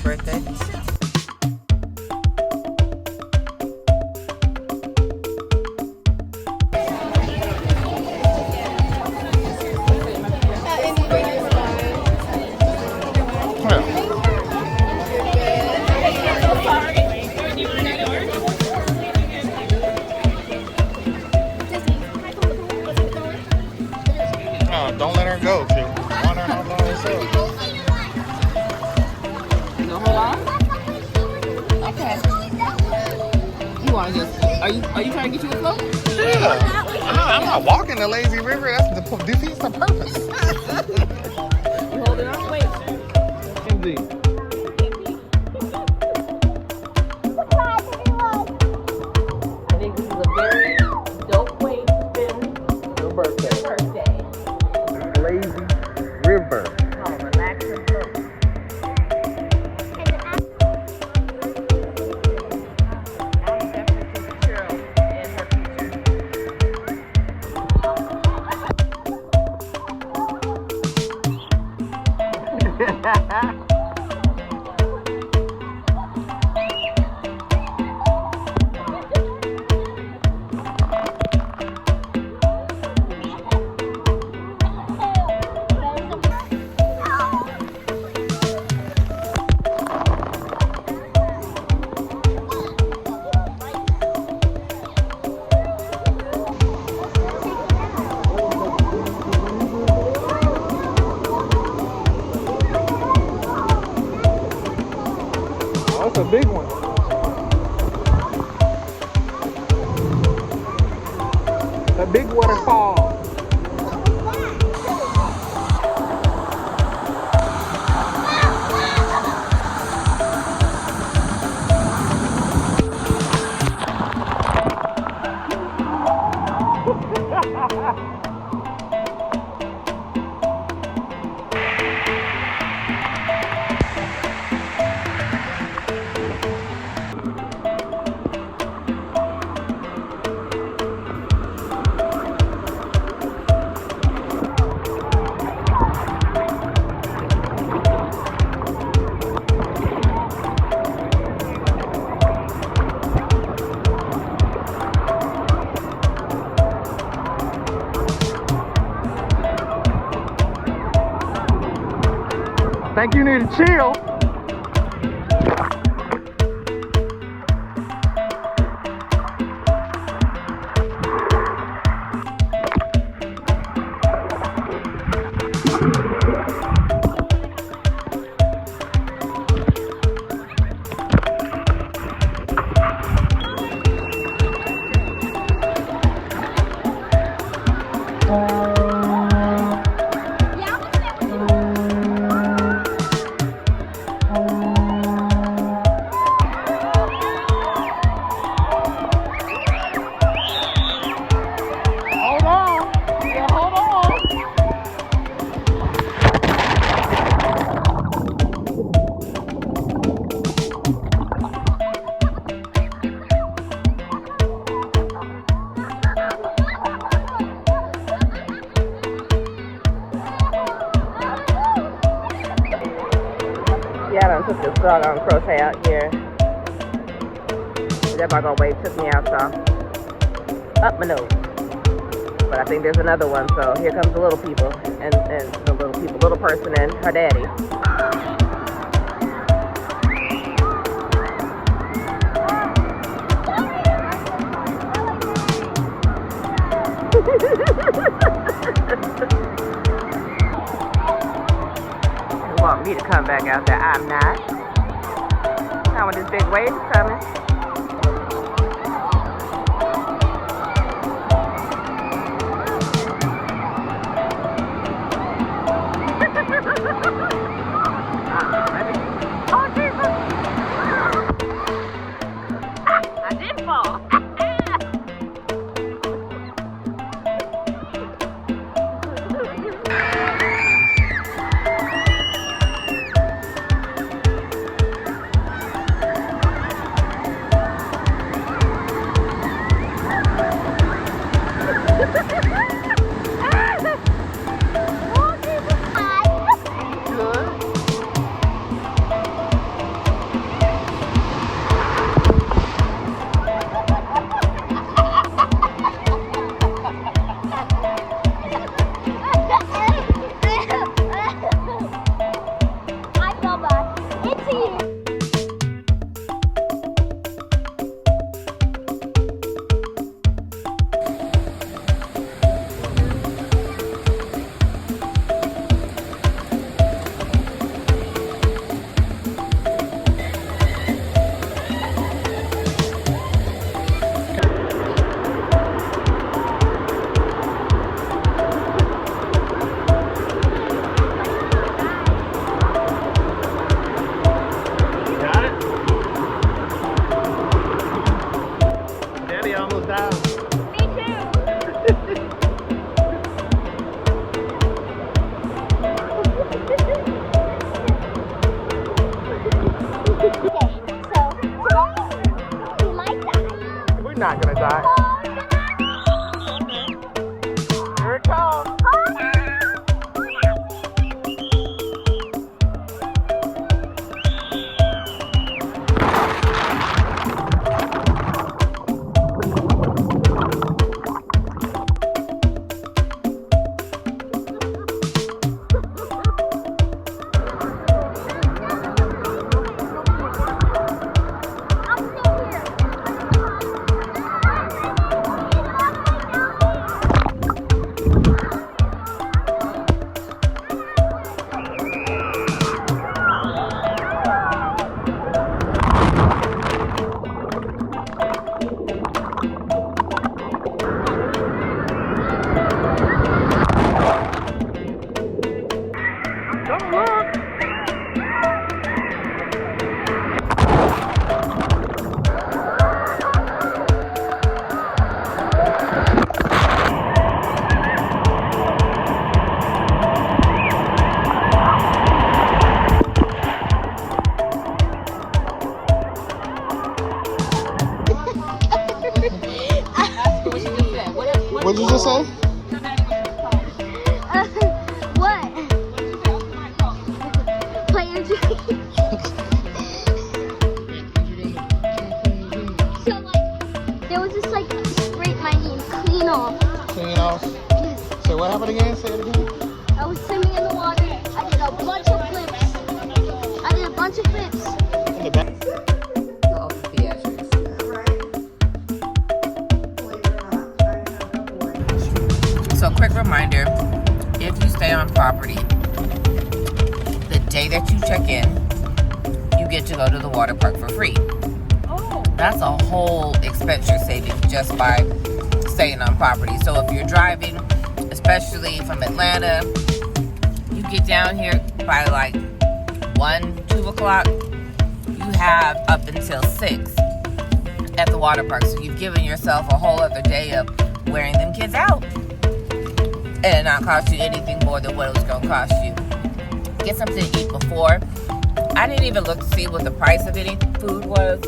birthday. Don't let her go. She want her all by herself. You gonna hold on? Okay. You wanna just? Are you trying to get you a float? Yeah. I'm not walking the lazy river. That's defeats the purpose. You hold it on. Wait. Indeed. I think this is a very dope way to spend your birthday. Lazy river. Oh, relax and float. I'm definitely keeping Cheryl in her future. That's a big one. A big waterfall. Think you need to chill. Yeah, I done took this doggone crochet out here. That doggone wave took me out, so up my nose. But I think there's another one, so here comes the little people and the little person and her daddy. You want me to come back out there? I'm not. Not when this big wave is coming. Oh, Jesus! I did fall. gosh. It's here. Not gonna die. Here it comes. What did you just say? What? Player drink. So like, there was this like scrape my knee and clean off. Clean off? So what happened again? Say it again. I was swimming in the water. I did a bunch of flips. In the back. So quick reminder, if you stay on property, the day that you check in, you get to go to the water park for free. Oh. That's a whole expense you're saving just by staying on property. So if you're driving, especially from Atlanta, you get down here by like 1, 2 o'clock, you have up until 6 at the water park. So you've given yourself a whole other day of wearing them kids out. And not cost you anything more than what it was going to cost you. Get something to eat before. I didn't even look to see what the price of any food was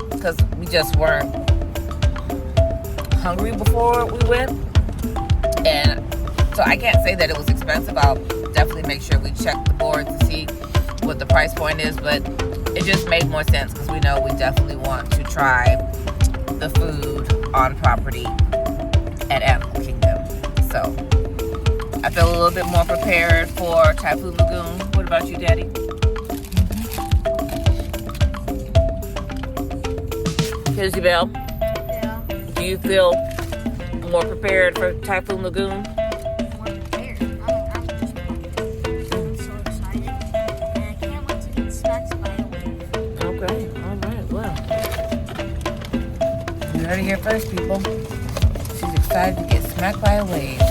because we just weren't hungry before we went. And so I can't say that it was expensive. I'll definitely make sure we check the board to see what the price point is. But it just made more sense because we know we definitely want to try the food on property at Animal Kingdom. So I feel a little bit more prepared for Typhoon Lagoon. What about you, Daddy? Isabel? Yeah. Do you feel more prepared for Typhoon Lagoon? More prepared. I'm just pumped. I'm so excited. And I can't wait to get smacked by a wave. Okay. All right. Well, you heard it here first, people. She's excited to get smacked by a wave.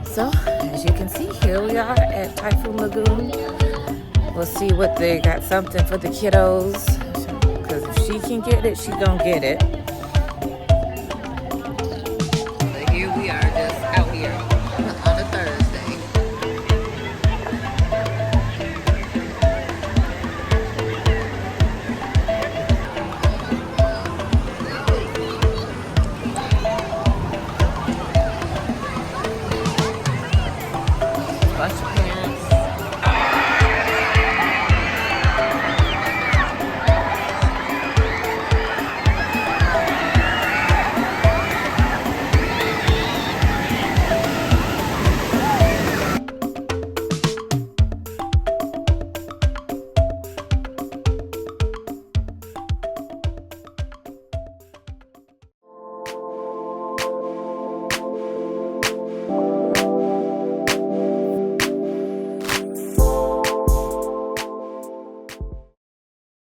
So, as you can see, here we are at Typhoon Lagoon. We'll see what they got, something for the kiddos. Because if she can get it, she gonna get it. But here we are, just out here on a Thursday. Bunch of